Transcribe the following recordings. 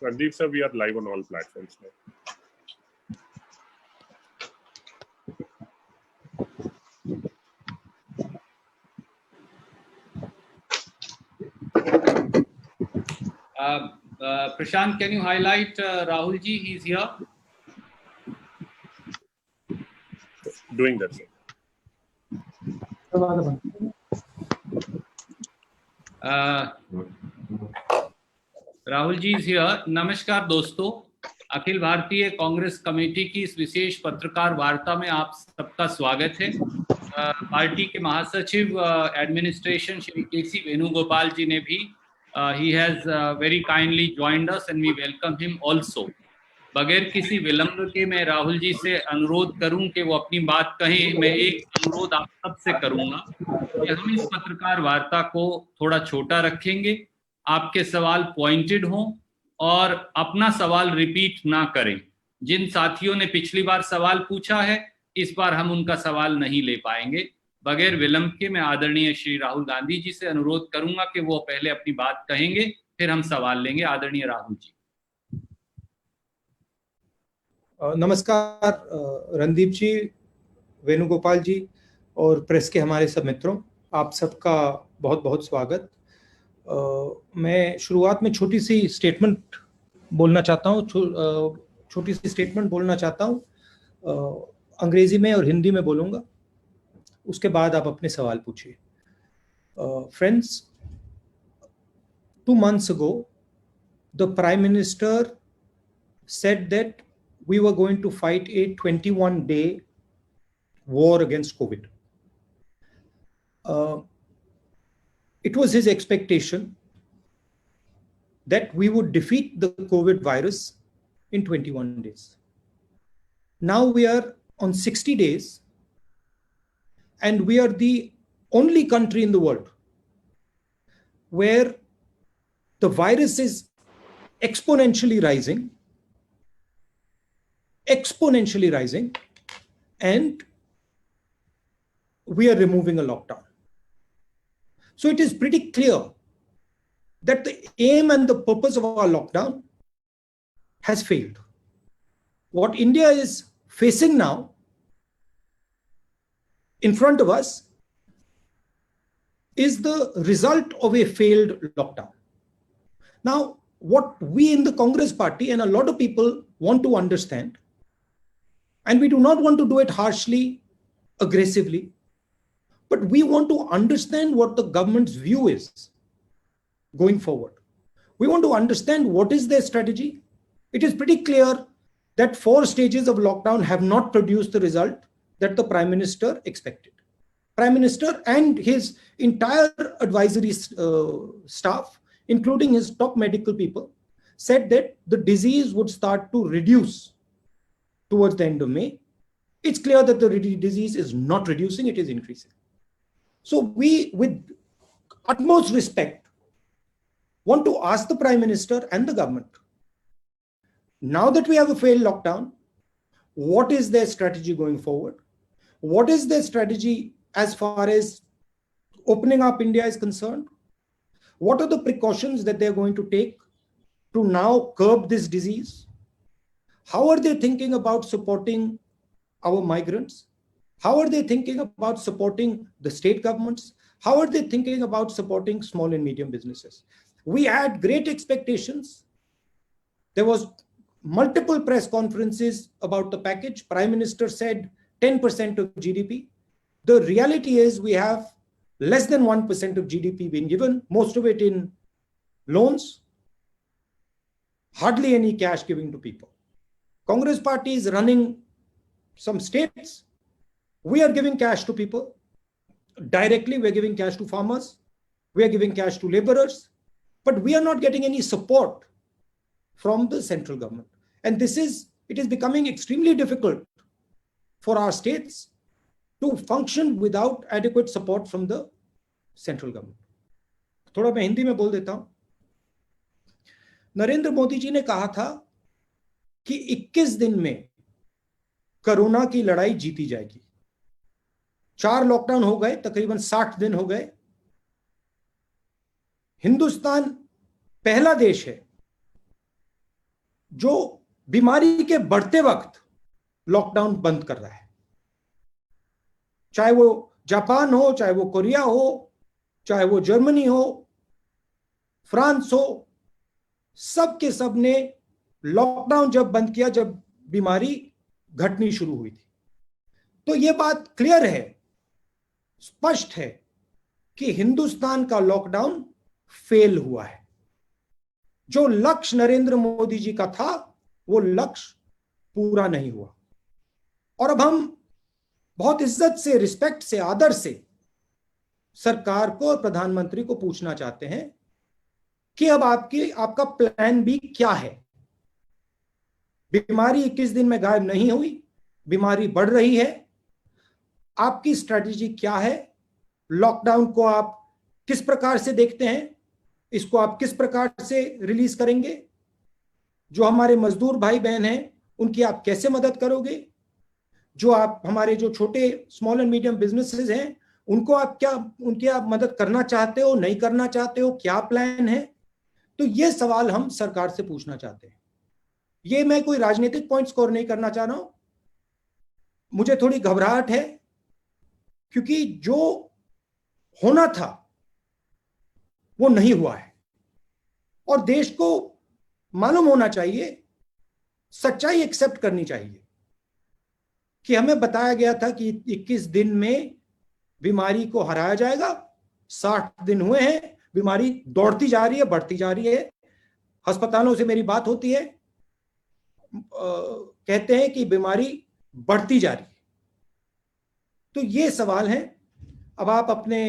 Randeep sir, we are live on all platforms now. Prashant, can you highlight Rahul ji? He's here. Doing that, sir. Rahul ji is here. नमस्कार दोस्तों, Akhil Bharatiya Congress committee की इस विशेष पत्रकार वार्ता में आप सबका स्वागत है। पार्टी के महासचिव एडमिनिस्ट्रेशन श्री केसी वेणुगोपाल जी ने भी he has very kindly joined us and we welcome him also। बगैर किसी विलंब के मैं राहुल जी से अनुरोध करूं कि वो अपनी बात कहें। मैं एक अनुरोध आप सबसे करूंगा कि हम इस पत्रकार वार्ता को थोड़ा छोटा रखेंगे, आपके सवाल पॉइंटेड हों और अपना सवाल रिपीट ना करें। जिन साथियों ने पिछली बार सवाल पूछा है, इस बार हम उनका सवाल नहीं ले पाएंगे। बगैर विलंब के मैं आदरणीय श्री राहुल गांधी जी से अनुरोध करूंगा कि वो पहले अपनी बात कहेंगे, फिर हम सवाल लेंगे। आदरणीय राहुल जी। नमस्कार रणदीप जी, वेणुगोपाल जी और प्रेस के हमारे सब मित्रों, आप सबका बहुत बहुत स्वागत। मैं शुरुआत में छोटी सी स्टेटमेंट बोलना चाहता हूँ। अंग्रेजी में और हिंदी में बोलूँगा, उसके बाद आप अपने सवाल पूछिए। Friends, 2 months ago, the Prime Minister said that we were going to fight a 21-day war against COVID. It was his expectation that we would defeat the COVID virus in 21 days. Now we are on 60 days and we are the only country in the world where the virus is exponentially rising, and we are removing a lockdown. So it is pretty clear that the aim and the purpose of our lockdown has failed. What India is facing now in front of us is the result of a failed lockdown. Now, what we in the Congress party and a lot of people want to understand, and we do not want to do it harshly, aggressively, but we want to understand what the government's view is going forward. We want to understand what is their strategy. It is pretty clear that 4 stages of lockdown have not produced the result that the Prime Minister expected. Prime Minister and his entire advisory staff, including his top medical people, said that the disease would start to reduce towards the end of May. It's clear that the disease is not reducing, it is increasing. So we, with utmost respect, want to ask the Prime Minister and the government, now that we have a failed lockdown, what is their strategy going forward? What is their strategy as far as opening up India is concerned? What are the precautions that they're going to take to now curb this disease? How are they thinking about supporting our migrants? How are they thinking about supporting the state governments? How are they thinking about supporting small and medium businesses? We had great expectations. There was multiple press conferences about the package. Prime Minister said 10% of GDP. The reality is we have less than 1% of GDP being given, most of it in loans, hardly any cash giving to people. Congress party is running some states. We are giving cash to people. Directly, we are giving cash to farmers. We are giving cash to laborers. But we are not getting any support from the central government. And it is becoming extremely difficult for our states to function without adequate support from the central government. थोड़ा मैं हिंदी में बोल देता हूं। नरेंद्र मोदी जी ने कहा था कि 21 दिन में कोरोना की लड़ाई जीती जाएगी। 4 लॉकडाउन हो गए, तकरीबन 60 दिन हो गए। हिंदुस्तान पहला देश है जो बीमारी के बढ़ते वक्त लॉकडाउन बंद कर रहा है, चाहे वो जापान हो, चाहे वो कोरिया हो, चाहे वो जर्मनी हो, फ्रांस हो, सब के सब ने लॉकडाउन जब बंद किया, जब बीमारी घटनी शुरू हुई थी। तो ये बात क्लियर है, स्पष्ट है कि हिंदुस्तान का लॉकडाउन फेल हुआ है। जो लक्ष्य नरेंद्र मोदी जी का था वो लक्ष्य पूरा नहीं हुआ। और अब हम बहुत इज्जत से, रिस्पेक्ट से, आदर से सरकार को और प्रधानमंत्री को पूछना चाहते हैं कि अब आपका प्लान बी क्या है। बीमारी 21 दिन में गायब नहीं हुई, बीमारी बढ़ रही है। आपकी स्ट्रेटजी क्या है? लॉकडाउन को आप किस प्रकार से देखते हैं? इसको आप किस प्रकार से रिलीज करेंगे? जो हमारे मजदूर भाई बहन हैं उनकी आप कैसे मदद करोगे? जो आप हमारे जो छोटे स्मॉल एंड मीडियम बिजनेसेस हैं उनको उनकी आप मदद करना चाहते हो, नहीं करना चाहते हो, क्या प्लान है? तो ये सवाल हम सरकार से पूछना चाहते हैं। ये मैं कोई राजनीतिक पॉइंट स्कोर नहीं करना चाह रहा हूं, मुझे थोड़ी घबराहट है क्योंकि जो होना था वो नहीं हुआ है और देश को मालूम होना चाहिए, सच्चाई एक्सेप्ट करनी चाहिए कि हमें बताया गया था कि 21 दिन में बीमारी को हराया जाएगा। 60 दिन हुए हैं, बीमारी दौड़ती जा रही है, बढ़ती जा रही है। अस्पतालों से मेरी बात होती है, कहते हैं कि बीमारी बढ़ती जा रही है। तो ये सवाल है, अब आप अपने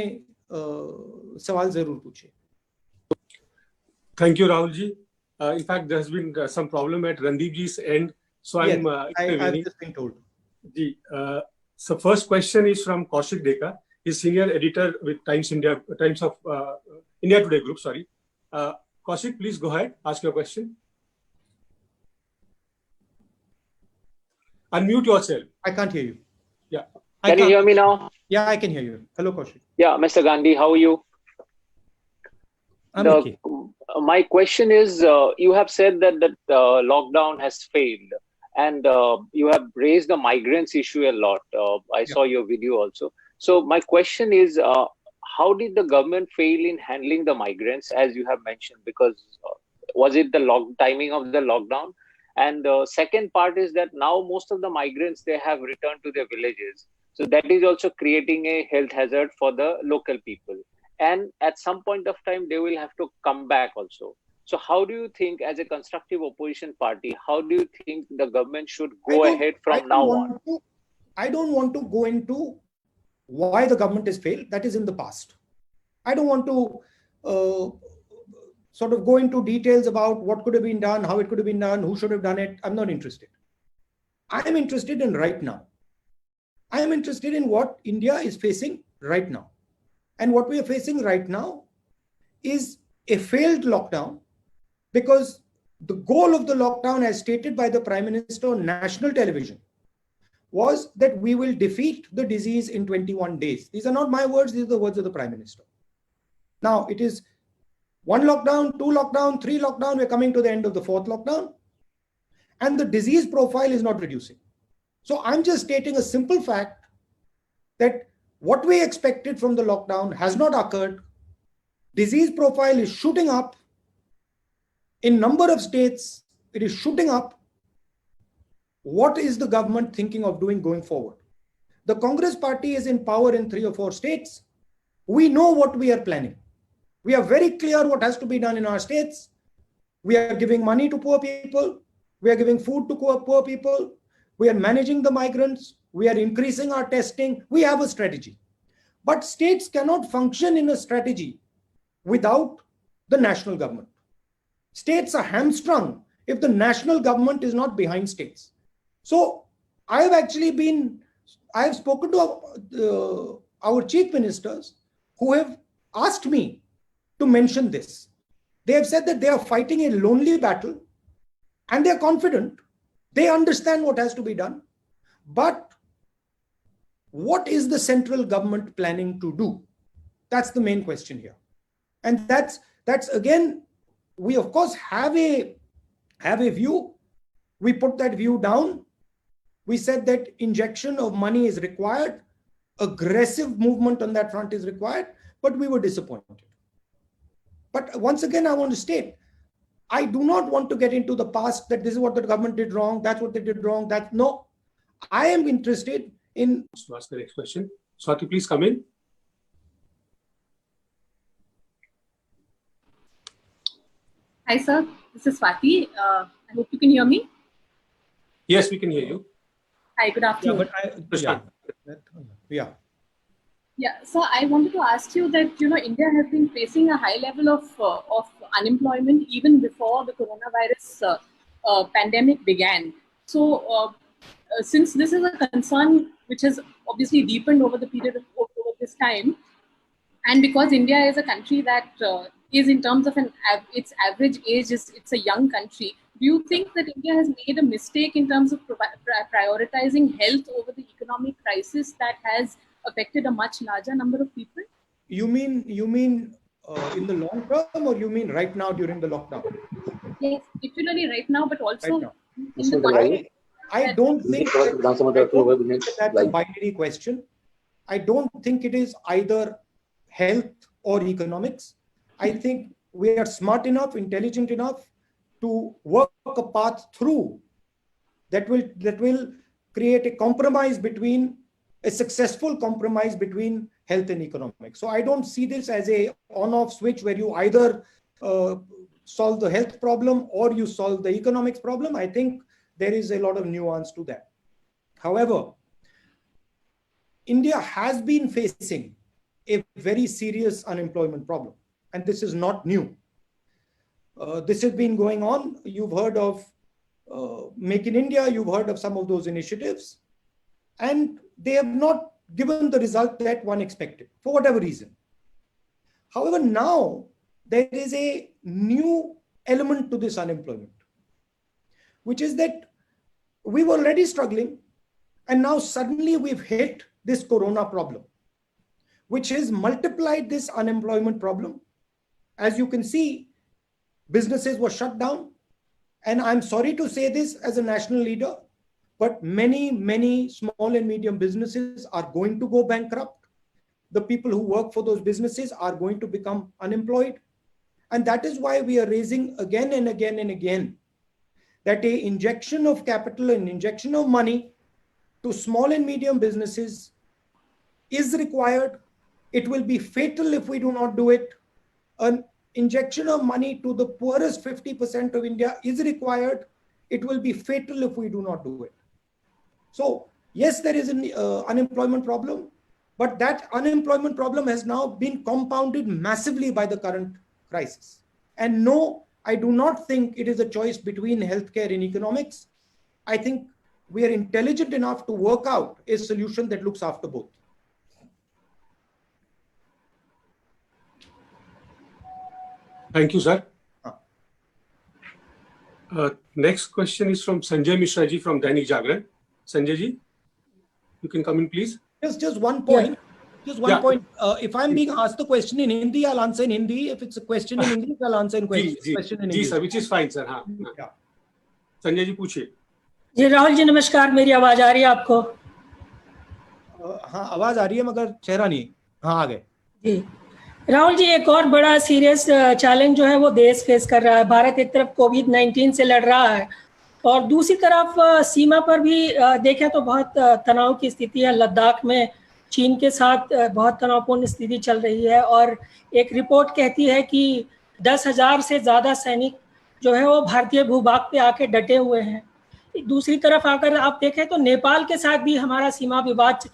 सवाल जरूर पूछिए। Thank you, Rahul ji. In fact, there has been some problem at Randeep ji's end, so I'm I've just been told. Ji, so first question is from Kaushik Deka. He's senior editor with Times of India Today Group. Sorry, Kaushik, please go ahead. Ask your question. Unmute yourself. I can't hear you. Yeah. Can you hear me now? Yeah, I can hear you. Hello, Kaushik. Yeah, Mr. Gandhi, how are you? I'm okay. My question is, you have said that lockdown has failed, and you have raised the migrants issue a lot. I saw your video also. So my question is, how did the government fail in handling the migrants, as you have mentioned? Because was it the timing of the lockdown? And the second part is that now most of the migrants, they have returned to their villages. So that is also creating a health hazard for the local people. And at some point of time, they will have to come back also. So how do you think, as a constructive opposition party, how do you think the government should go ahead from now on? I don't want to go into why the government has failed. That is in the past. I don't want to sort of go into details about what could have been done, how it could have been done, who should have done it. I'm not interested. I am interested in right now. I am interested in what India is facing right now. And what we are facing right now is a failed lockdown, because the goal of the lockdown, as stated by the Prime Minister on national television, was that we will defeat the disease in 21 days. These are not my words, these are the words of the Prime Minister. Now it is 1 lockdown, 2 lockdown, 3 lockdown, we're coming to the end of the 4th lockdown, and the disease profile is not reducing. So I'm just stating a simple fact that what we expected from the lockdown has not occurred. Disease profile is shooting up. In number of states, it is shooting up. What is the government thinking of doing going forward? The Congress party is in power in 3 or 4 states. We know what we are planning. We are very clear what has to be done in our states. We are giving money to poor people. We are giving food to poor people. We are managing the migrants. We are increasing our testing. We have a strategy. But states cannot function in a strategy without the national government. States are hamstrung if the national government is not behind states. So I have spoken to our chief ministers who have asked me to mention this. They have said that they are fighting a lonely battle and they are confident. They understand what has to be done. But what is the central government planning to do? That's the main question here. And that's again, we of course have a view We put that view down. We said that injection of money is required. Aggressive movement on that front is required, but we were disappointed. But once again, I want to state, I do not want to get into the past that this is what the government did wrong, that's what they did wrong. No, I am interested in. To ask the next question. Swati, please come in. Hi, sir. This is Swati. I hope you can hear me. Yes, we can hear you. Hi, good afternoon. Yeah. So I wanted to ask you that, India has been facing a high level of unemployment even before the coronavirus pandemic began. So since this is a concern which has obviously deepened over the period of over this time, and because India is a country that is in terms of its average age, it's a young country, do you think that India has made a mistake in terms of prioritizing health over the economic crisis that has affected a much larger number of people? You mean in the long term, or you mean right now during the lockdown? Yes, particularly right now, but also right now. In the country. I don't think that's a binary question. I don't think it is either health or economics. I think we are smart enough, intelligent enough to work a path through that will create a successful compromise between health and economics. So I don't see this as a on-off switch where you either solve the health problem or you solve the economics problem. I think there is a lot of nuance to that. However, India has been facing a very serious unemployment problem, and this is not new. This has been going on. You've heard of Make in India, you've heard of some of those initiatives, and they have not given the result that one expected for whatever reason. However, now there is a new element to this unemployment, which is that we were already struggling, and now suddenly we've hit this corona problem, which has multiplied this unemployment problem. As you can see, businesses were shut down. And I'm sorry to say this as a national leader, but many small and medium businesses are going to go bankrupt. The people who work for those businesses are going to become unemployed. And that is why we are raising again and again and again that an injection of capital and injection of money to small and medium businesses is required. It will be fatal if we do not do it. An injection of money to the poorest 50% of India is required. It will be fatal if we do not do it. So yes, there is an unemployment problem, but that unemployment problem has now been compounded massively by the current crisis. And no, I do not think it is a choice between healthcare and economics. I think we are intelligent enough to work out a solution that looks after both. Thank you, sir. Next question is from Sanjay Mishra ji from Dainik Jagran. Sanjay ji, you can come in, please. Just one point. Point. If I'm being asked the question in Hindi, I'll answer in Hindi. If it's a question in English, I'll answer in question in English. Sir, which is fine, sir. Yeah. Sanjay ji, पूछिए. जी राहुल जी नमस्कार, मेरी आवाज आ रही है आपको? हाँ, आवाज आ रही है मगर चेहरा नहीं. हाँ, आ गए. जी राहुल जी, एक और बड़ा सीरियस चैलेंज जो है वो देश फेस कर रहा है. भारत एक तरफ कोविड-19 से लड़ रहा है और दूसरी तरफ सीमा पर भी देखें तो बहुत तनाव की स्थिति है. लद्दाख में चीन के साथ बहुत तनावपूर्ण स्थिति चल रही है और एक रिपोर्ट कहती है कि 10,000 से ज़्यादा सैनिक जो है वो भारतीय भूभाग पे आके डटे हुए हैं. दूसरी तरफ अगर आप देखें तो नेपाल के साथ भी हमारा सीमा विवाद,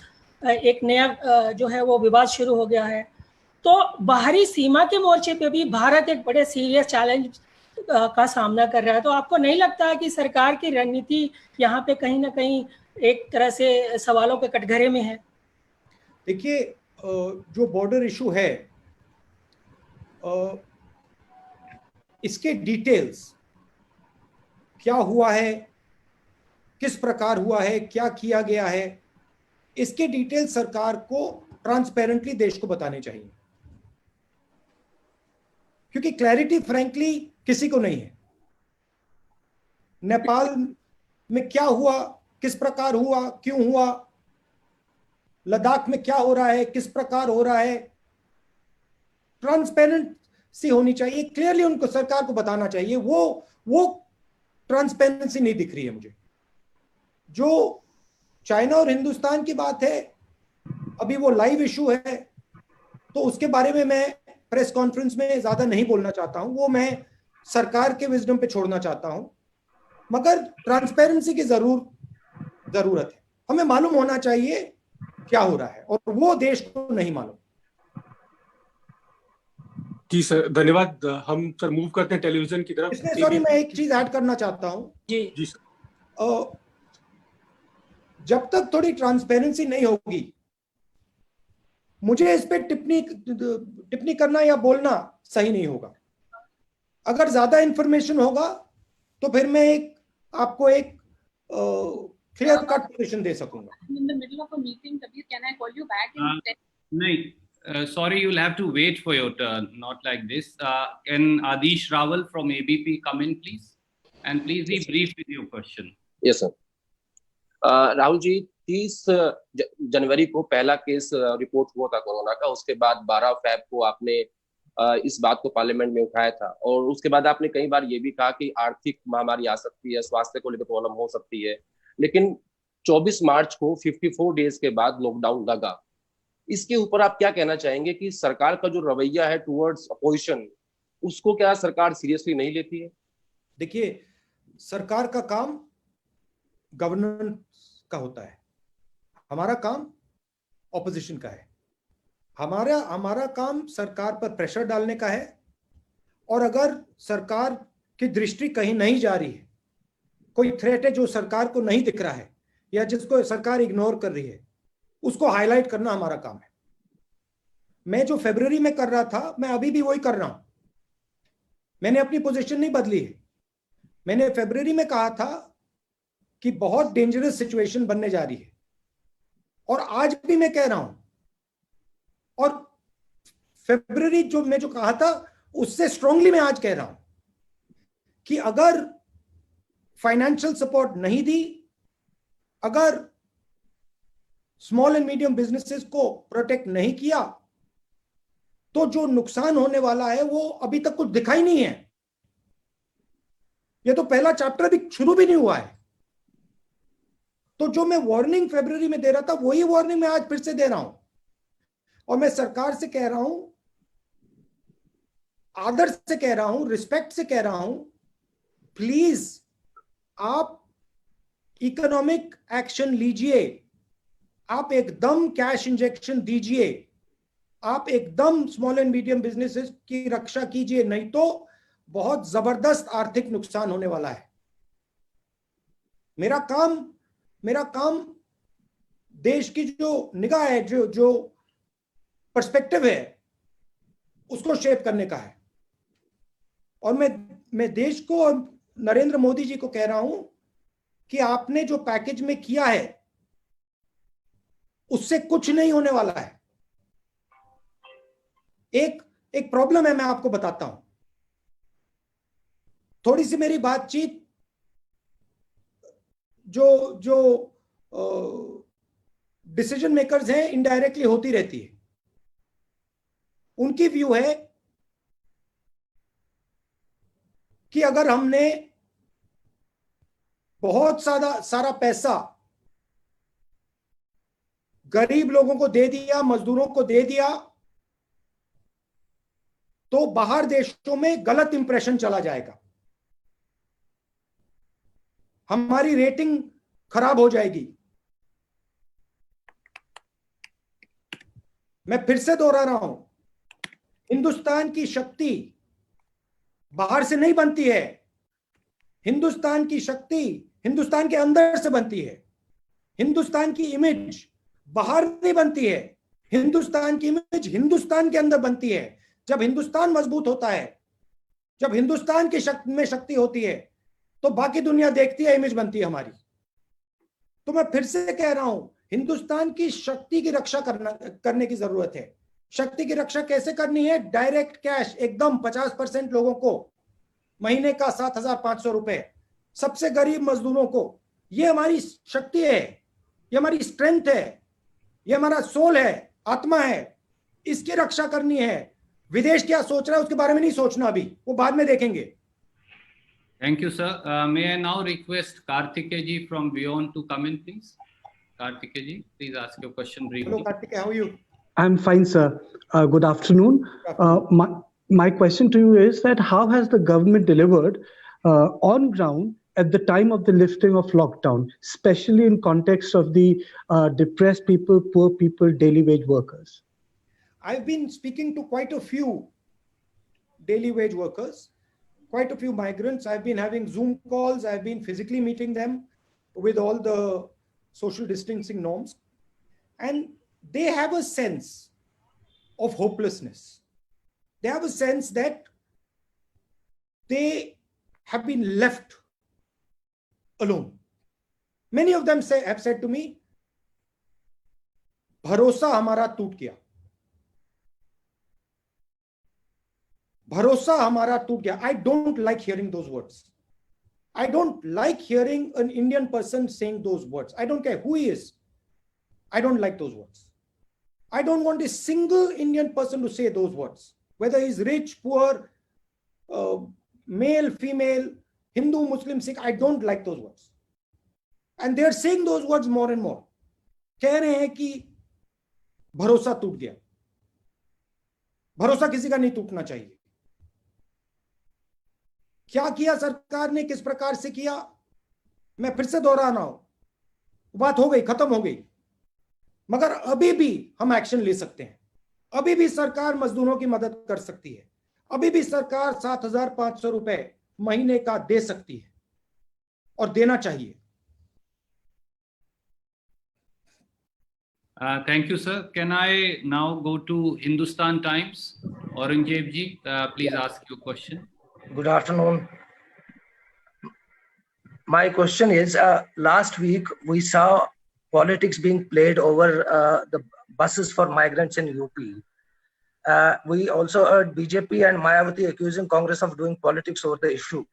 एक नया जो है वो विवाद शुरू हो गया है. तो बाहरी सीमा के मोर्चे पे भी भारत एक बड़े सीरियस चैलेंज का सामना कर रहा है. तो आपको नहीं लगता कि सरकार की रणनीति यहाँ पे कहीं ना कहीं एक तरह से सवालों के कटघरे में है? देखिए, जो बॉर्डर इशू है, इसके डिटेल्स क्या हुआ है, किस प्रकार हुआ है, क्या किया गया है, इसके डिटेल्स सरकार को ट्रांसपेरेंटली देश को बताने चाहिए, क्योंकि क्लैरिटी फ्रैंकली किसी को नहीं है. नेपाल में क्या हुआ, किस प्रकार हुआ, क्यों हुआ, लद्दाख में क्या हो रहा है, किस प्रकार हो रहा है, ट्रांसपेरेंसी होनी चाहिए, क्लियरली उनको सरकार को बताना चाहिए। वो ट्रांसपेरेंसी नहीं दिख रही है मुझे। जो चाइना और हिंदुस्तान की बात है, अभी वो लाइव इशू है, तो उसके बारे में मैं प्रेस कॉन्फ्रेंस में ज्यादा नहीं बोलना चाहता हूं, वो मैं सरकार के विजडम पे छोड़ना चाहता हूं। मगर ट्रांसपेरेंसी की जरूरत है, हमें मालूम होना चाहिए क्या हो रहा है, और वो देश को नहीं मालूम। जी सर, धन्यवाद। हम सर मूव करते हैं टेलीविजन की तरफ। इसमें सॉरी, मैं एक चीज ऐड करना चाहता हूं। जी सर। जब तक थोड़ी ट्रांसपेरेंसी नहीं होगी, मुझे इस पे टिप्पणी करना या बोलना सही नहीं होगा। अगर ज्यादा इंफॉर्मेशन होगा तो फिर मैं आपको एक क्लियर कट पोजीशन दे सकूंगा। In the middle of a meeting, Kabir, can I call you back in 10? No, sorry, you'll have to wait for your turn. Not like this. Can Adish Rawal from ABP come in, please? And please be brief with your question. Yes, sir. Rahul जी, 30 जनवरी को पहला case report हुआ था corona का। उसके बाद 12 fab को आपने इस बात को पार्लियामेंट में उठाया था, और उसके बाद आपने कई बार ये भी कहा कि आर्थिक महामारी आ सकती है, स्वास्थ्य को लेकर प्रॉब्लम हो सकती है। लेकिन 24 मार्च को 54 डेज के बाद लॉकडाउन लगा। इसके ऊपर आप क्या कहना चाहेंगे कि सरकार का जो रवैया है टुवर्ड्स अपोजिशन, उसको क्या सरकार सीरियसली नहीं लेती है? देखिए, सरकार का काम गवर्नेंस का होता है, हमारा काम ऑपोजिशन का है। हमारा काम सरकार पर प्रेशर डालने का है, और अगर सरकार की दृष्टि कहीं नहीं जा रही है, कोई थ्रेट है जो सरकार को नहीं दिख रहा है या जिसको सरकार इग्नोर कर रही है, उसको हाईलाइट करना हमारा काम है। मैं जो फरवरी में कर रहा था, मैं अभी भी वही कर रहा हूं। मैंने अपनी पोजीशन नहीं बदली है। मैंने फरवरी में कहा था कि बहुत डेंजरस सिचुएशन बनने जा रही है, और आज भी मैं कह रहा हूं। और फरवरी जो मैं कहा था, उससे स्ट्रांगली मैं आज कह रहा हूं कि अगर फाइनेंशियल सपोर्ट नहीं दी, अगर स्मॉल एंड मीडियम बिजनेसेस को प्रोटेक्ट नहीं किया, तो जो नुकसान होने वाला है वो अभी तक कुछ दिखाई नहीं है। ये तो पहला चैप्टर भी शुरू भी नहीं हुआ है। तो जो मैं वार्निंग फरवरी में दे रहा था, वही वार्निंग मैं आज फिर से दे रहा हूं, और मैं सरकार से कह रहा हूं, आदर से कह रहा हूं, रिस्पेक्ट से कह रहा हूं, प्लीज आप इकोनॉमिक एक्शन लीजिए, आप एकदम कैश इंजेक्शन दीजिए, आप एकदम स्मॉल एंड मीडियम बिजनेसेस की रक्षा कीजिए, नहीं तो बहुत जबरदस्त आर्थिक नुकसान होने वाला है। मेरा काम देश की जो निगाह है, जो पर्सपेक्टिव है, उसको शेप करने का है। और मैं देश को और नरेंद्र मोदी जी को कह रहा हूं कि आपने जो पैकेज में किया है, उससे कुछ नहीं होने वाला है। एक प्रॉब्लम है, मैं आपको बताता हूं। थोड़ी सी मेरी बातचीत जो डिसीजन मेकर्स हैं, इनडायरेक्टली होती रहती है। उनकी व्यू है कि अगर हमने बहुत सारा पैसा गरीब लोगों को दे दिया, मजदूरों को दे दिया, तो बाहर देशों में गलत इंप्रेशन चला जाएगा, हमारी रेटिंग खराब हो जाएगी। मैं फिर से दोहरा रहा हूं, हिंदुस्तान की शक्ति बाहर से नहीं बनती है। हिंदुस्तान की शक्ति हिंदुस्तान के अंदर से बनती है। हिंदुस्तान की इमेज बाहर नहीं बनती है। हिंदुस्तान की इमेज हिंदुस्तान के अंदर बनती है। जब हिंदुस्तान मजबूत होता है, जब हिंदुस्तान की शक्ति में शक्ति होती है, तो बाकी दुनिया देखती है, इमेज बनती है हमारी। तो मैं फिर से कह रहा हूं, हिंदुस्तान की शक्ति की रक्षा करने की जरूरत है। शक्ति की रक्षा कैसे करनी है? डायरेक्ट कैश एकदम 50% लोगों को महीने का 7,500 रुपए, सबसे गरीब मजदूरों को ये हमारी शक्ति है, ये हमारी स्ट्रेंथ है, ये हमारा सोल है, आत्मा है, इसकी रक्षा करनी है। विदेश क्या सोच रहा है उसके बारे में नहीं सोचना, अभी वो बाद में देखेंगे। Thank you, sir. May I now request Karthikeya ji from Beyond to come in, please? Karthikeya ji, please ask your question briefly. Hello, Karthikeya, how are you? I'm fine, sir. Good afternoon. My question to you is that how has the government delivered on ground at the time of the lifting of lockdown, especially in context of the depressed people, poor people, daily wage workers? I've been speaking to quite a few daily wage workers, quite a few migrants. I've been having Zoom calls. I've been physically meeting them with all the social distancing norms. And they have a sense of hopelessness. They have a sense that they have been left alone. Many of them have said to me, भरोसा हमारा टूट गया, भरोसा हमारा टूट गया. I don't like hearing those words. I don't like hearing an Indian person saying those words. I don't care who he is. I don't like those words. I don't want a single Indian person to say those words, whether he's rich, poor, male, female, Hindu, Muslim, Sikh. I don't like those words. And they're saying those words more and more. कह रहे हैं कि भरोसा टूट गया. भरोसा किसी का नहीं टूटना चाहिए. क्या किया सरकार ने, किस प्रकार से किया, मैं फिर से दोहरा रहा हूं. बात हो गई, खत्म हो गई. मगर अभी भी हम एक्शन ले सकते हैं. अभी भी सरकार मजदूरों की मदद कर सकती है. अभी भी सरकार 7,500 रुपए महीने का दे सकती है और देना चाहिए. Thank you, sir. Can I now go to Hindustan Times? Aurangzeb ji, please ask your question. Good afternoon. My question is, last week we saw politics being played over the buses for migrants in UP. We also heard BJP and Mayawati accusing Congress of doing politics over the issue.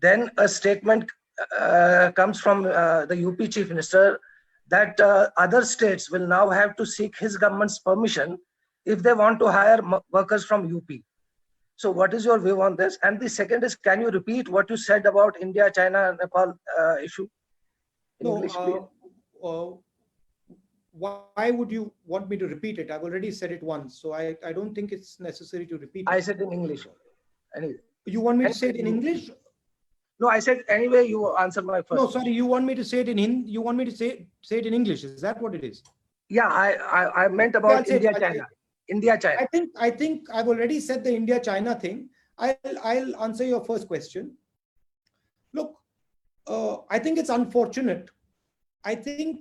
Then a statement comes from the UP Chief Minister that other states will now have to seek his government's permission if they want to hire workers from UP. So what is your view on this? And the second is, can you repeat what you said about India, China, Nepal issue? In English, why would you want me to repeat it? I've already said it once, so I don't think it's necessary to repeat it. I said in English. Anyway. You want me to say it in English? No, I said anyway. You answer my first. No, sorry. You want me to say it in Hindi? You want me to say it in English? Is that what it is? Yeah, I meant about India, China. India, China. I think I've already said the India, China thing. I'll answer your first question. Look, I think it's unfortunate. I think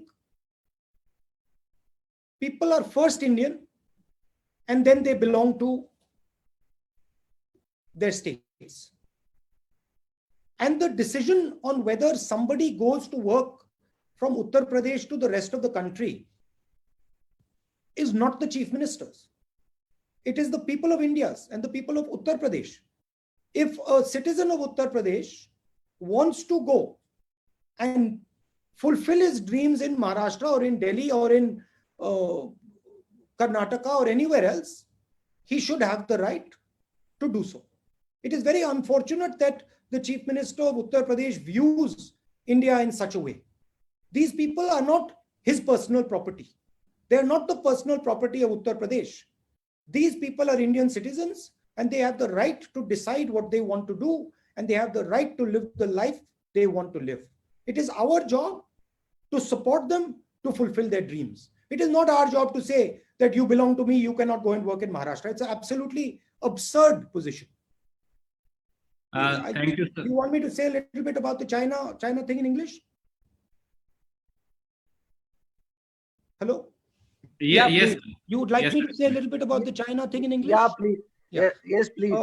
people are first Indian and then they belong to their states. And the decision on whether somebody goes to work from Uttar Pradesh to the rest of the country is not the chief minister's. It is the people of India's and the people of Uttar Pradesh. If a citizen of Uttar Pradesh wants to go and fulfill his dreams in Maharashtra or in Delhi or in Karnataka or anywhere else, he should have the right to do so. It is very unfortunate that the Chief Minister of Uttar Pradesh views India in such a way. These people are not his personal property. They are not the personal property of Uttar Pradesh. These people are Indian citizens and they have the right to decide what they want to do and they have the right to live the life they want to live. It is our job to support them to fulfill their dreams. It is not our job to say that you belong to me, you cannot go and work in Maharashtra. It's an absolutely absurd position. Thank you, sir. You want me to say a little bit about the China thing in English? Hello? Yeah, yes. You would like me to say a little bit about the China thing in English? Yeah, please. Yeah. Yes, please.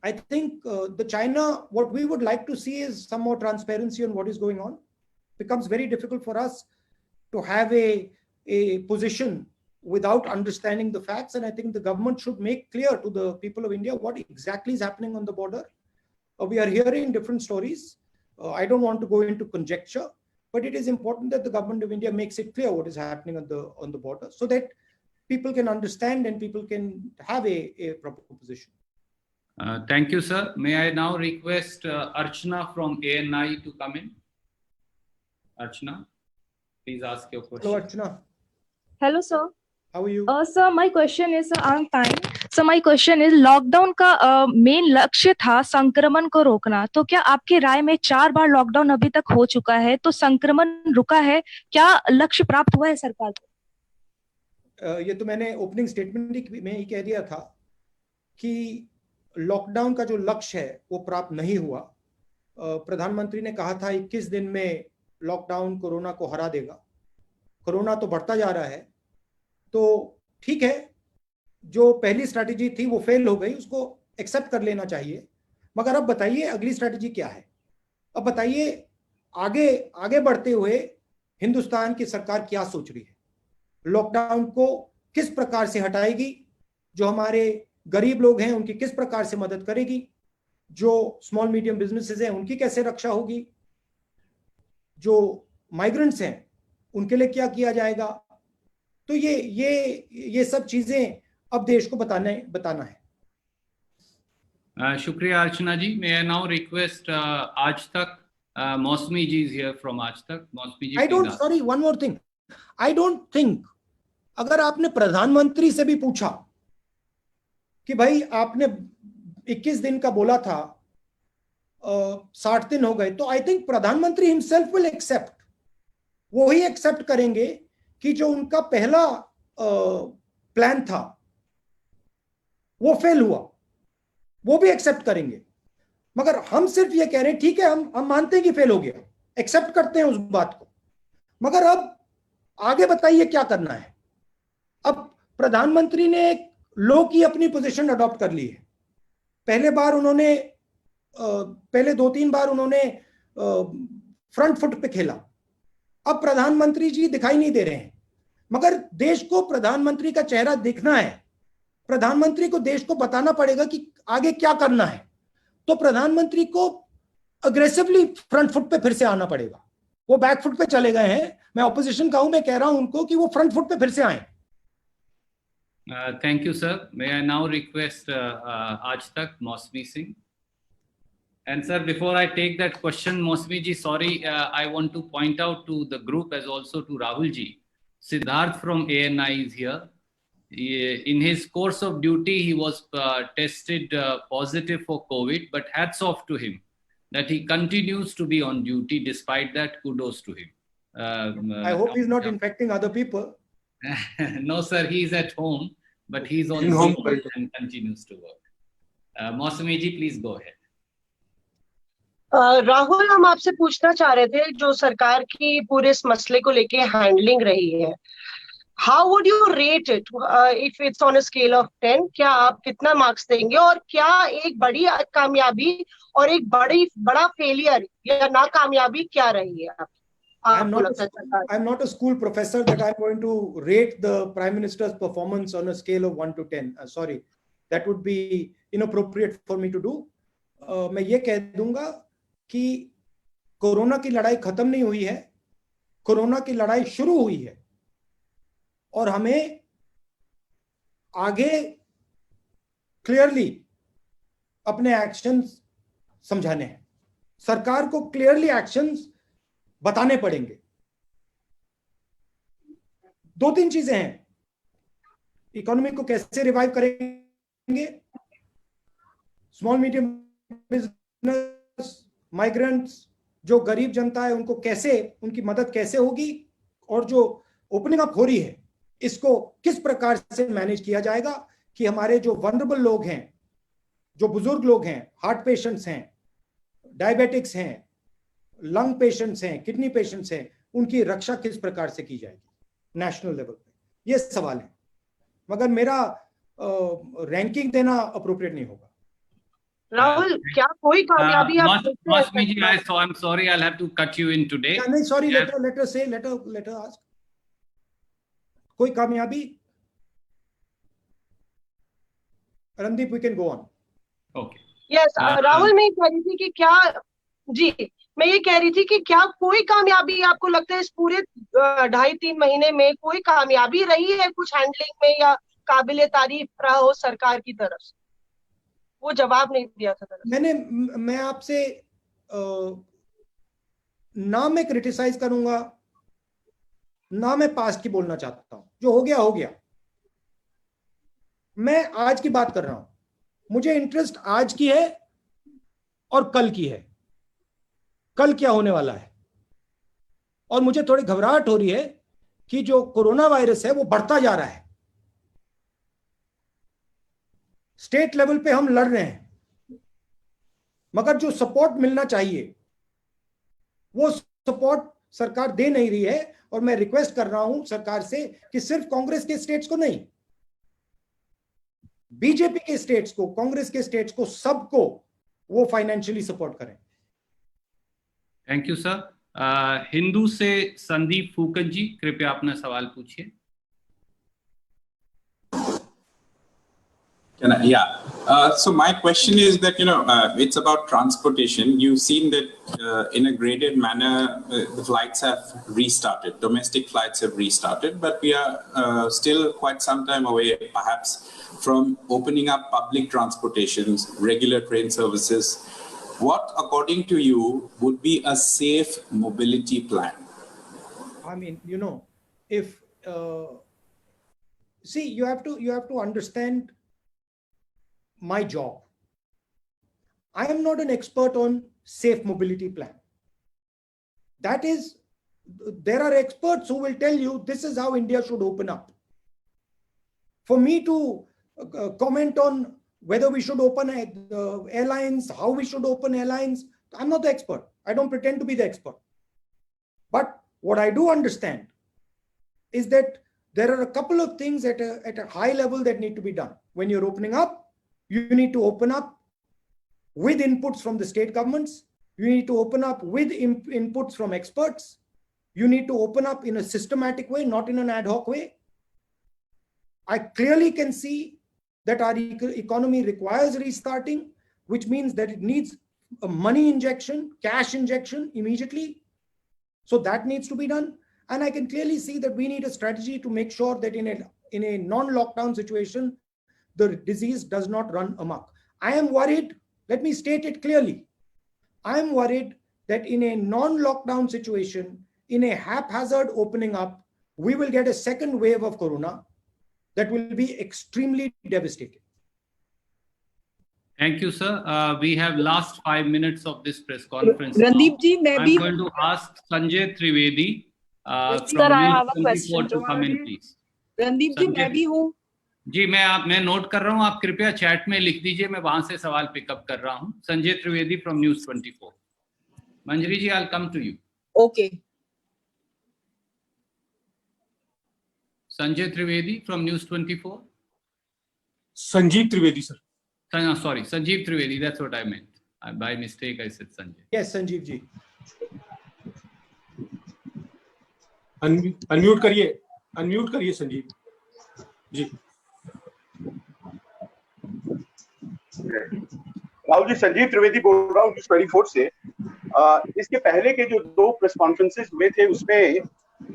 I think the China, what we would like to see is some more transparency on what is going on. It becomes very difficult for us to have a position without understanding the facts. And I think the government should make clear to the people of India what exactly is happening on the border. We are hearing different stories. I don't want to go into conjecture, but it is important that the government of India makes it clear what is happening on the border, so that people can understand and people can have a proper position. Thank you, sir. May I now request Archana from ANI to come in? Archana, please ask your question. Hello, Archana. Hello, sir. How are you? Sir, my question is, I'm fine. So my question is, lockdown का main लक्ष्य था संक्रमण को रोकना, तो क्या आपकी राय में 4 बार लॉकडाउन अभी तक हो चुका है, तो संक्रमण रुका है, क्या लक्ष्य प्राप्त हुआ है सरकार को? ये तो मैंने ओपनिंग स्टेटमेंट में ही कह दिया था कि लॉकडाउन का जो लक्ष्य है वो प्राप्त नहीं हुआ। प्रधानमंत्री ने कहा था 21 दिन में लॉकडाउन कोरोना को हरा देगा। कोरोना तो बढ़ता जा रहा है, तो ठीक है, जो पहली स्ट्रैटेजी थी वो फेल हो गई, उसको एक्सेप्ट कर लेना चाहिए। मगर अब बताइए अगली स्ट्रैटेजी क्या है? अब बताइए आगे बढ़ते हुए हिंदुस्तान की सरकार क्या सोच रही है? लॉकडाउन को किस प्रकार से हटाएगी? जो हमारे गरीब लोग हैं उनकी किस प्रकार से मदद करेगी? जो स्मॉल मीडियम बिजनेसेस हैं उनकी कैसे रक्षा होगी? जो माइग्रेंट्स हैं उनके लिए क्या किया जाएगा? तो ये सब चीजें अब देश को बताना है। शुक्रिया अर्चना जी। may I now request आज तक मौसमी जी is here from आज तक। मौसमी जी, one more thing, I don't think, अगर आपने प्रधानमंत्री से भी पूछा कि भाई आपने 21 दिन का बोला था, 60 दिन हो गए, तो आई थिंक प्रधानमंत्री हिमसेल्फ विल एक्सेप्ट, वो ही एक्सेप्ट करेंगे कि जो उनका पहला प्लान था वो फेल हुआ, वो भी एक्सेप्ट करेंगे। मगर हम सिर्फ ये कह रहे हैं ठीक है, हम मानते हैं कि फेल हो गया, एक्सेप्ट करते हैं उस बात को, मगर अब आगे बताइए क्या करना है। अब प्रधानमंत्री ने एक लो की अपनी पोजीशन अडॉप्ट कर ली है। पहले 2-3 बार उन्होंने फ्रंट फुट पे खेला। अब प्रधानमंत्री जी दिखाई नहीं दे रहे हैं, मगर देश को प्रधानमंत्री का चेहरा दिखना है, प्रधानमंत्री को देश को बताना पड़ेगा कि आगे क्या करना है। तो प्रधानमंत्री को अग्रेसिवली फ्रंट फुट पे फिर से आना पड़ेगा। वो बैक फुट पे चले गए हैं, मैं ऑपोजिशन का हूं, मैं कह रहा हूं उनको कि वो फ्रंट फुट पे फिर से आए। Thank you, sir. May I now request Aaj Tak, Mausmi Singh. And sir, before I take that question, Mausmi ji, sorry, I want to point out to the group as also to Rahul ji. Siddharth from ANI is here. In his course of duty, he was tested positive for COVID, but hats off to him that he continues to be on duty. Despite that, kudos to him. I hope he's not infecting other people. No, sir, he's at home, but he's on home and continues to work. Mausami ji, please go ahead. Rahul, हम आपसे पूछना चाह रहे थे, जो सरकार की पूरे इस मसले को लेके हैंडलिंग रही है, how would you rate it if it's on a scale of 10? क्या आप कितना मार्क्स देंगे, और क्या एक बड़ी कामयाबी और एक बड़ा फेलियर या नाकामयाबी क्या रही है? I'm not a school professor that I'm going to rate the Prime Minister's performance on a scale of 1 to 10. Sorry, that would be inappropriate for me to do. मैं ये कह दूंगा कि कोरोना की लड़ाई खत्म नहीं हुई है, कोरोना की लड़ाई शुरू हुई है, और हमें आगे क्लियरली अपने एक्शंस समझाने हैं। सरकार को क्लियरली एक्शंस बताने पड़ेंगे। 2-3 चीजें हैं, इकोनॉमी को कैसे रिवाइव करेंगे, स्मॉल मीडियम बिजनेस, माइग्रेंट्स, जो गरीब जनता है उनको कैसे, उनकी मदद कैसे होगी, और जो ओपनिंग अप हो रही है इसको किस प्रकार से मैनेज किया जाएगा कि हमारे जो वनरेबल लोग हैं, जो बुजुर्ग लोग हैं, हार्ट पेशेंट्स हैं, डायबिटिक्स हैं, लंग पेशेंट्स हैं, किडनी पेशेंट्स हैं, उनकी रक्षा किस प्रकार से की जाएगी नेशनल लेवल पे, ये सवाल है। मगर मेरा रैंकिंग देना अप्रोप्रिएट नहीं होगा। राहुल, क्या कोई कामयाबी आप Mausmi ji, I'm sorry, I'll have to cut you in today. नहीं, sorry, let her ask. कोई कामयाबी? Randeep, we can go on. Okay. Yes, Rahul, मैं कह रही थी कि क्या जी, मैं ये कह रही थी कि क्या कोई कामयाबी आपको लगता है इस पूरे 2.5-3 महीने में कोई कामयाबी रही है कुछ हैंडलिंग में, या काबिले तारीफ रहा हो सरकार की तरफ से? वो जवाब नहीं दिया था दरअसल। मैं आपसे ना मैं क्रिटिसाइज करूंगा, ना मैं पास्ट की बोलना चाहता हूं। जो हो गया हो गया। मैं आज की बात कर रहा हूं। मुझे इंटरेस्ट आज की है और कल की है। कल क्या होने वाला है। और मुझे थोड़ी घबराहट हो रही है कि जो कोरोना वायरस है वो बढ़ता जा रहा है। स्टेट लेवल पे हम लड़ रहे हैं, मगर जो सपोर्ट मिलना चाहिए वो सपोर्ट सरकार दे नहीं रही है। और मैं रिक्वेस्ट कर रहा हूं सरकार से कि सिर्फ कांग्रेस के स्टेट्स को नहीं, बीजेपी के स्टेट्स को, कांग्रेस के स्टेट्स को, सबको वो फाइनेंशियली सपोर्ट करें। Thank you sir. हिंदू से संदीप फूकन जी, कृपया अपना सवाल पूछिए। So my question is that, it's about transportation. You've seen that in a graded manner, the flights have restarted. Domestic flights have restarted, but we are still quite some time away, perhaps, from opening up public transportations, regular train services. What, according to you, would be a safe mobility plan? I mean, if see, you have to understand my job. I am not an expert on safe mobility plan. That is, there are experts who will tell you this is how India should open up. For me to comment on whether we should open airlines, how we should open airlines, I'm not the expert. I don't pretend to be the expert. But what I do understand is that there are a couple of things at a high level that need to be done. When you're opening up, you need to open up with inputs from the state governments. You need to open up with inputs from experts. You need to open up in a systematic way, not in an ad hoc way. I clearly can see that our economy requires restarting, which means that it needs a money injection, cash injection immediately. So that needs to be done. And I can clearly see that we need a strategy to make sure that in a non-lockdown situation, the disease does not run amok. I am worried, let me state it clearly. I am worried that in a non-lockdown situation, in a haphazard opening up, we will get a second wave of corona that will be extremely devastating. Thank you, sir. We have last 5 minutes of this press conference. Randeep ji, I'm going to ask Sanjay Trivedi Yes, from sir, I News have a 24 question. to come in, please. Randeep जी, मैं भी हूँ। जी, मैं note कर रहा हूँ, आप कृपया chat में लिख दीजिए, मैं वहां से सवाल पिकअप कर रहा हूँ। Sanjay Trivedi from News 24। Manjari ji, I'll come to you. Okay. Sanjay Trivedi from News 24. Sanjeev Trivedi, sir. Sorry, Sanjeev Trivedi, that's what I meant. By mistake, I said Sanjay. Yes, Sanjeev ji. Unmute करिए संजीव जी। राहुल जी, संजीव त्रिवेदी बोल रहा हूँ news 24 से। इसके पहले के जो 2 press conferences हुए थे उसमें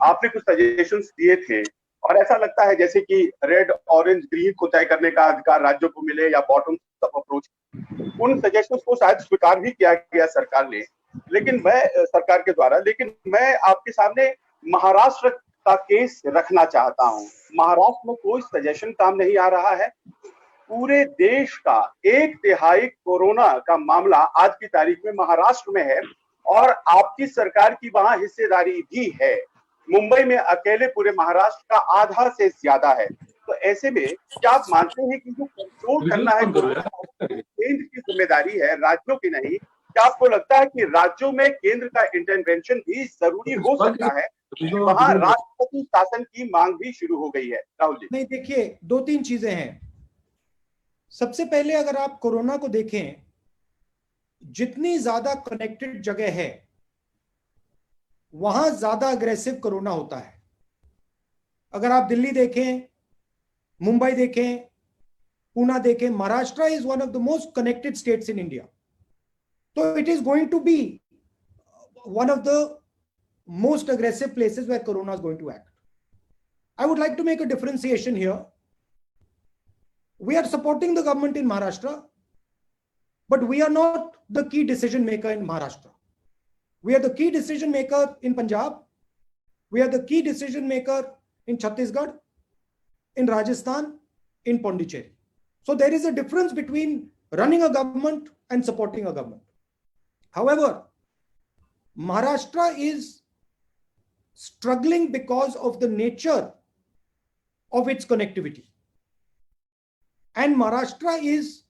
आपने कुछ सजेशंस दिए थे और ऐसा लगता है जैसे कि रेड, ऑरेंज, ग्रीन को तय करने का अधिकार राज्यों को मिले या बॉटम अप अप्रोच। उन सजेशंस को शायद स्वीकार भी किया गया सरकार ने, लेकिन सरकार के द्वारा मैं आपके सामने महाराष्ट्र का केस रखना चाहता हूं। महाराष्ट्र में कोई सजेशन काम नहीं आ रहा है। पूरे देश का 1/3 कोरोना का मामला आज की तारीख में महाराष्ट्र में है और आपकी सरकार की वहां हिस्सेदारी भी है। मुंबई में अकेले पूरे महाराष्ट्र का आधा से ज्यादा है। तो ऐसे में क्या आप मानते हैं कि जो कंट्रोल करना है केंद्र की जिम्मेदारी है, राज्यों की नहीं? क्या आपको लगता है कि राज्यों में केंद्र का इंटरवेंशन भी जरूरी हो सकता है? वहां राष्ट्रपति शासन की मांग भी शुरू हो गई है। राहुल जी, नहीं, देखिए 2-3 चीजें हैं। सबसे पहले अगर आप कोरोना को देखें, जितनी ज्यादा कनेक्टेड जगह है वहां ज्यादा अग्रेसिव कोरोना होता है। अगर आप दिल्ली देखें, मुंबई देखें, पुणे देखें, Maharashtra is one of the most connected states in India. So it is going to be one of the most aggressive places where Corona is going to act. I would like to make a differentiation here. We are supporting the government in Maharashtra, but we are not the key decision maker in Maharashtra. We are the key decision maker in Punjab. We are the key decision maker in Chhattisgarh, in Rajasthan, in Pondicherry. So there is a difference between running a government and supporting a government. However, Maharashtra is struggling because of the nature of its connectivity. And Maharashtra is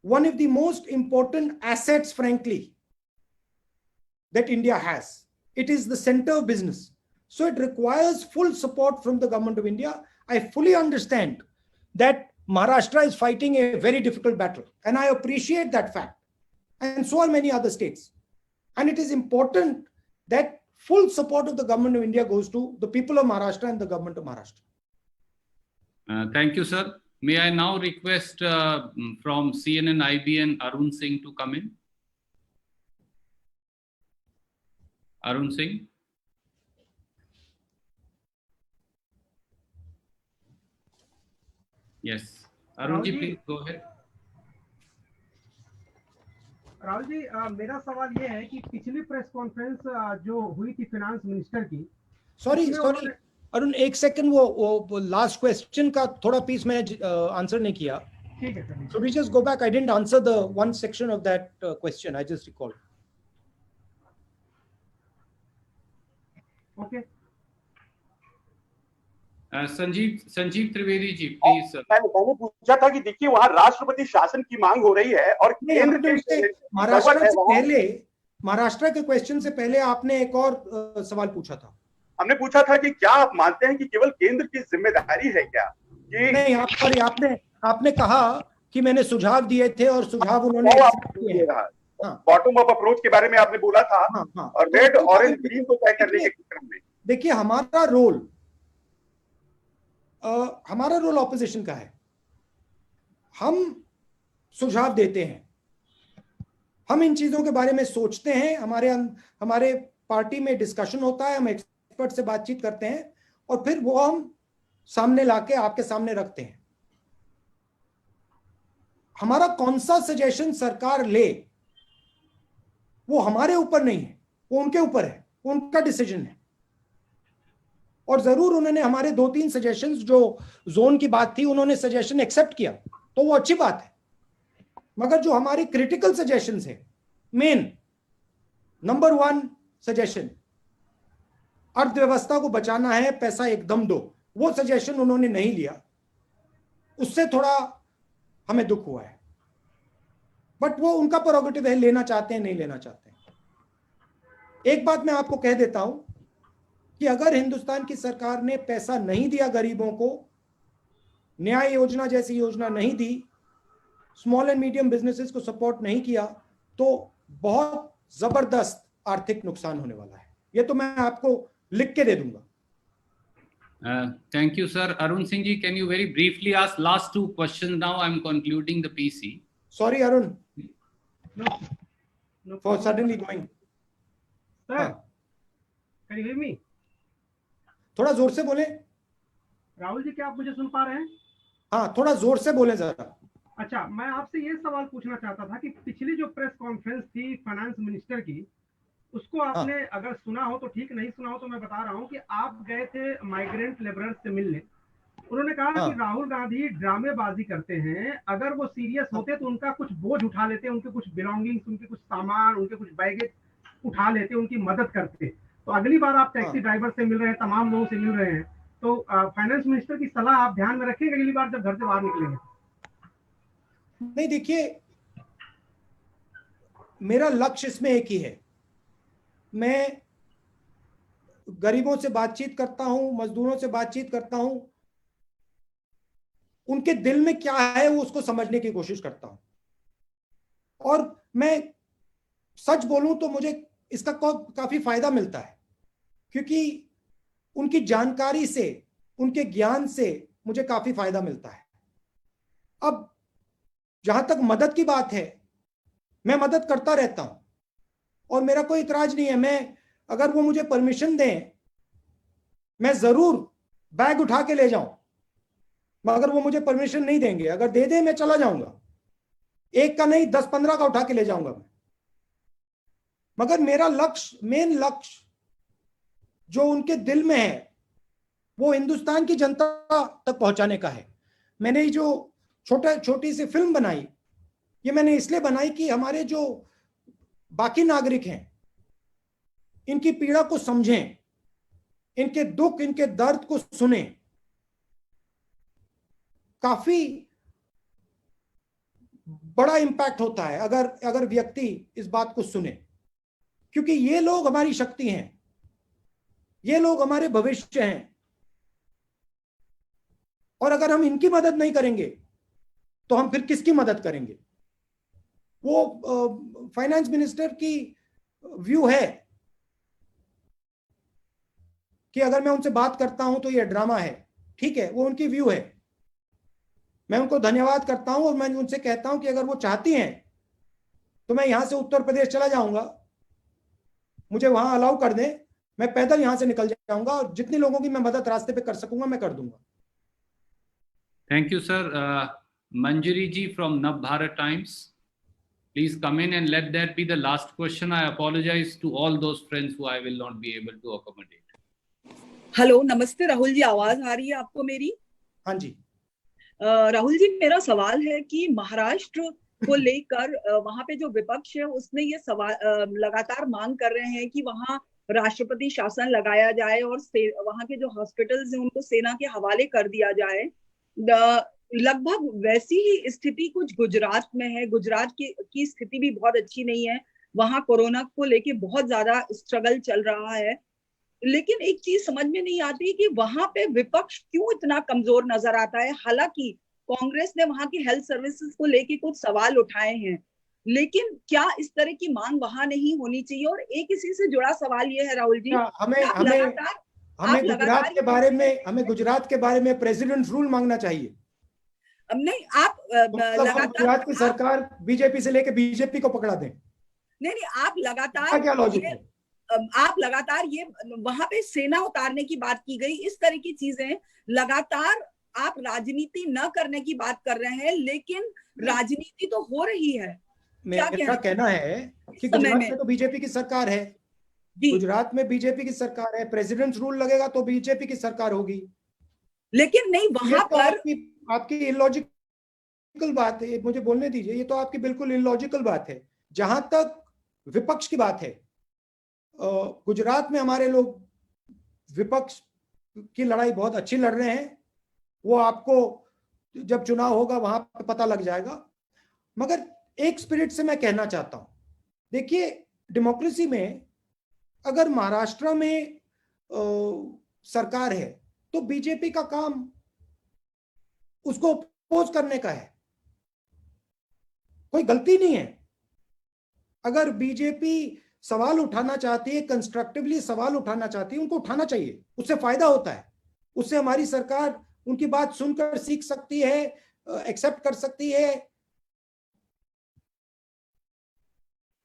one of the most important assets, frankly, that India has. It is the center of business. So it requires full support from the government of India. I fully understand that Maharashtra is fighting a very difficult battle, and I appreciate that fact. And so are many other states. And it is important that full support of the government of India goes to the people of Maharashtra and the government of Maharashtra. Thank you, sir. May I now request from CNN IBN Arun Singh to come in? Arun Singh. Yes. Arun ji, please go ahead. Rahul ji, मेरा सवाल ये है कि पिछली press conference जो हुई थी finance minister की, सॉरी अरुण, एक सेकंड, वो लास्ट क्वेश्चन का थोड़ा पीस मैंने आंसर नहीं किया. ठीक है sir. So we just go back. I didn't answer the one section of that question. I just recalled. Okay. Sanjeev Trivedi ji, please. मैंने पूछा था कि देखिए वहाँ राष्ट्रपति शासन की मांग हो रही है और केंद्र के महाराष्ट्र के क्वेश्चन से पहले आपने एक और सवाल पूछा था. हमने पूछा था कि क्या आप मानते हैं कि केवल केंद्र की जिम्मेदारी है क्या कि नहीं, आपने कहा कि मैंने सुझाव दिए थे और सुझाव उन्होंने बॉटम अप अप्रोच के बारे में आपने बोला था. और रेड ऑरेंज ग्रीन को तय करने के क्रम में देखिए हमारा रोल ऑपोजिशन का है. हम सुझाव देते हैं, हम इन चीजों के बारे में सोचते हैं, हमारे पार्टी में डिस्कशन होता है, हम एक्सपर्ट से बातचीत करते हैं और फिर वो हम सामने लाके आपके सामने रखते हैं. हमारा कौन सा सजेशन सरकार ले वो हमारे ऊपर नहीं है, वो उनके ऊपर है, उनका डिसीजन है. और जरूर उन्होंने हमारे 2-3 सजेशंस, जो जोन की बात थी, उन्होंने सजेशन एक्सेप्ट किया तो वो अच्छी बात है. मगर जो हमारे क्रिटिकल सजेशंस है, मेन नंबर 1 सजेशन, अर्थव्यवस्था को बचाना है, पैसा एकदम दो, वो सजेशन उन्होंने नहीं लिया. उससे थोड़ा हमें दुख हुआ है, बट वो उनका प्रोरोगेटिव है, लेना चाहते हैं नहीं लेना चाहते हैं. एक बात मैं आपको कह देता हूं कि अगर हिंदुस्तान की सरकार ने पैसा नहीं दिया गरीबों को, न्याय योजना जैसी योजना नहीं दी, स्मॉल एंड मीडियम बिजनेसेस को सपोर्ट नहीं किया, तो बहुत जबरदस्त आर्थिक नुकसान होने वाला है. ये तो मैं आपको लिख के दे दूंगा. Thank you, sir. Arun Singh ji, can you very briefly ask last 2 questions? Now I'm concluding the PC. Sorry, Arun. No for suddenly going. Sir, can you hear me? थोड़ा जोर से बोले. राहुल जी, क्या आप मुझे सुन पा रहे हैं? हाँ, थोड़ा जोर से बोले जरा. अच्छा, मैं आपसे ये सवाल पूछना चाहता था कि पिछली जो प्रेस कॉन्फ्रेंस थी फाइनेंस मिनिस्टर की, उसको आपने अगर सुना हो तो ठीक, नहीं सुना हो तो मैं बता रहा हूँ कि आप गए थे माइग्रेंट लेबरर्स से मिलने. उन्होंने कहा कि राहुल गांधी ड्रामेबाजी करते हैं, अगर वो सीरियस होते तो उनका कुछ बोझ उठा लेते, उनके कुछ बिलोंगिंग्स, उनके कुछ सामान, उनके कुछ बैगेज उठा लेते, उनकी मदद करते. तो अगली बार आप टैक्सी ड्राइवर से मिल रहे हैं, तमाम लोगों से मिल रहे हैं, तो फाइनेंस मिनिस्टर की सलाह आप ध्यान में रखेंगे अगली बार जब घर से बाहर निकलेंगे. नहीं, देखिए, मेरा लक्ष्य इसमें एक ही है. मैं गरीबों से बातचीत करता हूं, मजदूरों से बातचीत करता हूं, उनके दिल में क्या है वो उसको समझने की कोशिश करता हूं. और मैं सच बोलूं तो मुझे इसका काफी फायदा मिलता है, क्योंकि उनकी जानकारी से, उनके ज्ञान से मुझे काफी फायदा मिलता है. अब जहां तक मदद की बात है, मैं मदद करता रहता हूं, और मेरा कोई इतराज नहीं है। मैं, अगर वो मुझे परमिशन दें, मैं जरूर बैग उठा के ले जाऊं, मगर वो मुझे परमिशन नहीं देंगे। अगर दे दें, मैं चला जाऊंगा, एक का नहीं 10-15 का उठा के ले जाऊंगा मैं। मगर मेरा लक्ष्य, मेन लक्ष्य जो उनके दिल में है, वो हिंदुस्तान की जनता तक पहुंचाने का है। मैंने ये जो छोटी सी फिल्म बनाई, ये मैंने इसलिए बनाई कि हमारे जो बाकी नागरिक हैं, इनकी पीड़ा को समझें, इनके दुख, इनके दर्द को सुने। काफी बड़ा इंपैक्ट होता है अगर व्यक्ति इस बात को सुने, क्योंकि ये लोग हमारी शक्ति हैं, ये लोग हमारे भविष्य हैं। और अगर हम इनकी मदद नहीं करेंगे तो हम फिर किसकी मदद करेंगे? वो फाइनेंस मिनिस्टर की व्यू है कि अगर मैं उनसे बात करता हूं तो ये ड्रामा है। ठीक है, वो उनकी व्यू है, मैं उनको धन्यवाद करता हूं। और मैं उनसे कहता हूं कि अगर वो चाहती हैं तो मैं यहां से उत्तर प्रदेश चला जाऊंगा, मुझे वहां अलाउ कर दें, मैं पैदल यहां से निकल जाऊंगा और जितने लोगों की मैं मदद रास्ते पे कर सकूंगा मैं कर दूंगा। Thank you sir. Manjari ji from Navbharat Times, please come in and let that be the last question. I apologize to all those friends who I will not be able to accommodate. Hello, नमस्ते राहुल जी, आवाज आ रही है आपको मेरी? हाँ जी। राहुल जी, मेरा सवाल है कि महाराष्ट्र को लेकर वहां पे जो विपक्ष है उसने ये सवाल लगातार मांग कर रहे हैं कि वहां राष्ट्रपति शासन लगाया जाए और वहां के जो हॉस्पिटल्स हैं उनको सेना के हवाले कर दिया जाए। लगभग वैसी ही स्थिति कुछ गुजरात में है। गुजरात की स्थिति भी बहुत अच्छी नहीं है, वहां कोरोना को लेके बहुत ज्यादा स्ट्रगल चल रहा है। लेकिन एक चीज समझ में नहीं आती कि वहां पे विपक्ष क्यों इतना कमजोर नजर आता है। हालांकि कांग्रेस ने वहां की हेल्थ सर्विसेज को लेके कुछ सवाल उठाए हैं, लेकिन क्या इस तरह की मांग वहां नहीं होनी चाहिए? और एक इसी से जुड़ा सवाल ये है राहुल जी, हमें गुजरात के बारे में प्रेसिडेंट रूल मांगना चाहिए। नहीं, आप लगातार गुजरात की सरकार बीजेपी से लेके बीजेपी को पकड़ा दें। नहीं, आप लगातार क्या लॉजिक है? आप लगातार ये वहां पे सेना उतारने की बात की गई, इस तरह की चीजें लगातार आप राजनीति न करने की बात कर रहे हैं, लेकिन राजनीति तो हो रही है। मेरा कहना है कि गुजरात में तो बीजेपी की सरकार है, गुजरात में बीजेपी की सरकार है, प्रेसिडेंट रूल लगेगा तो बीजेपी की सरकार होगी। लेकिन नहीं, वहां पर आपकी इलॉजिकल बात है, मुझे बोलने दीजिए। ये तो आपकी बिल्कुल इलॉजिकल बात है। जहां तक विपक्ष की बात है, गुजरात में हमारे लोग विपक्ष की लड़ाई बहुत अच्छी लड़ रहे हैं। वो आपको जब चुनाव होगा वहां पे पता लग जाएगा। मगर एक स्पिरिट से मैं कहना चाहता हूं, देखिए डेमोक्रेसी में अगर महाराष्ट्र में सरकार है तो बीजेपी का काम उसको अपोज करने का है, कोई गलती नहीं है। अगर बीजेपी सवाल उठाना चाहती है, कंस्ट्रक्टिवली सवाल उठाना चाहती है, उनको उठाना चाहिए, उससे फायदा होता है। उससे हमारी सरकार उनकी बात सुनकर सीख सकती है, एक्सेप्ट कर सकती है,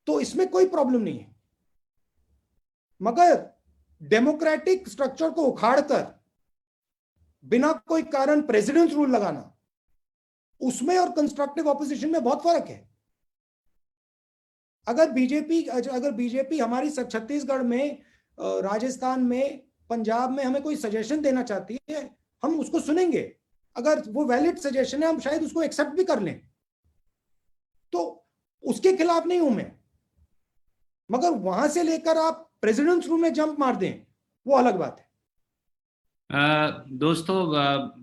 तो इसमें कोई प्रॉब्लम नहीं है। मगर डेमोक्रेटिक स्ट्रक्चर को उखाड़कर बिना कोई कारण प्रेसिडेंट रूल लगाना, उसमें और कंस्ट्रक्टिव ऑपोजिशन में बहुत फर्क है। अगर बीजेपी हमारी छत्तीसगढ़ में, राजस्थान में, पंजाब में हमें कोई सजेशन देना चाहती है, हम उसको सुनेंगे। अगर वो वैलिड सजेशन है हम शायद उसको एक्सेप्ट भी कर लें, तो उसके खिलाफ नहीं हूं मैं। मगर वहां से लेकर आप प्रेसिडेंट रूल में जंप मार दें, वो अलग बात है। दोस्तों,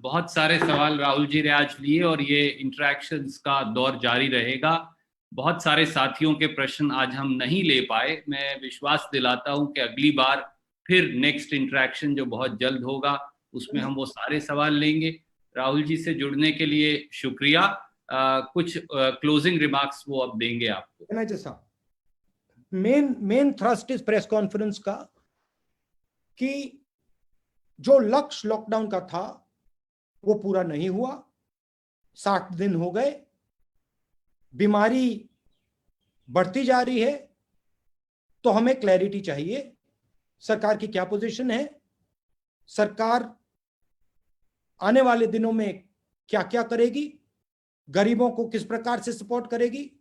बहुत सारे सवाल राहुल जी ने आज लिए और ये इंटरेक्शंस का दौर जारी रहेगा। बहुत सारे साथियों के प्रश्न आज हम नहीं ले पाए। मैं विश्वास दिलाता हूं कि अगली बार फिर नेक्स्ट इंटरेक्शन जो बहुत जल्द होगा उसमें हम वो सारे सवाल लेंगे। राहुल जी से जुड़ने के लिए शुक्रिया। कुछ क्लोजिंग रिमार्क्स वो अब देंगे आपको। जैसा मेन थ्रस्ट इस प्रेस कॉन्फ्रेंस का कि जो लक्ष्य लॉकडाउन का था वो पूरा नहीं हुआ। 60 दिन हो गए, बीमारी बढ़ती जा रही है, तो हमें क्लैरिटी चाहिए, सरकार की क्या पोजीशन है, सरकार आने वाले दिनों में क्या क्या करेगी, गरीबों को किस प्रकार से सपोर्ट करेगी,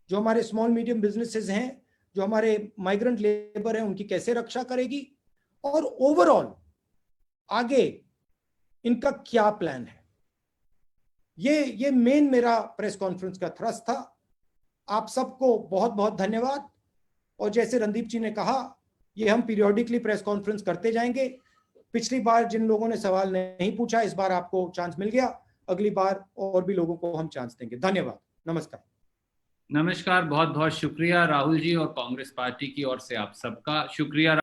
जो हमारे स्मॉल मीडियम बिजनेसेस हैं, जो हमारे माइग्रेंट लेबर हैं, उनकी कैसे रक्षा करेगी, और ओवरऑल आगे इनका क्या प्लान है। ये मेन मेरा प्रेस कॉन्फ्रेंस का थ्रस्ट था। आप सबको बहुत बहुत धन्यवाद। और जैसे रणदीप जी ने कहा, ये हम पीरियोडिकली प्रेस कॉन्फ्रेंस करते जाएंगे। पिछली बार जिन लोगों ने सवाल नहीं पूछा, इस बार आपको चांस मिल गया, अगली बार और भी लोगों को हम चांस देंगे। धन्यवाद, नमस्कार। नमस्कार, बहुत बहुत शुक्रिया राहुल जी और कांग्रेस पार्टी की ओर से आप सबका शुक्रिया।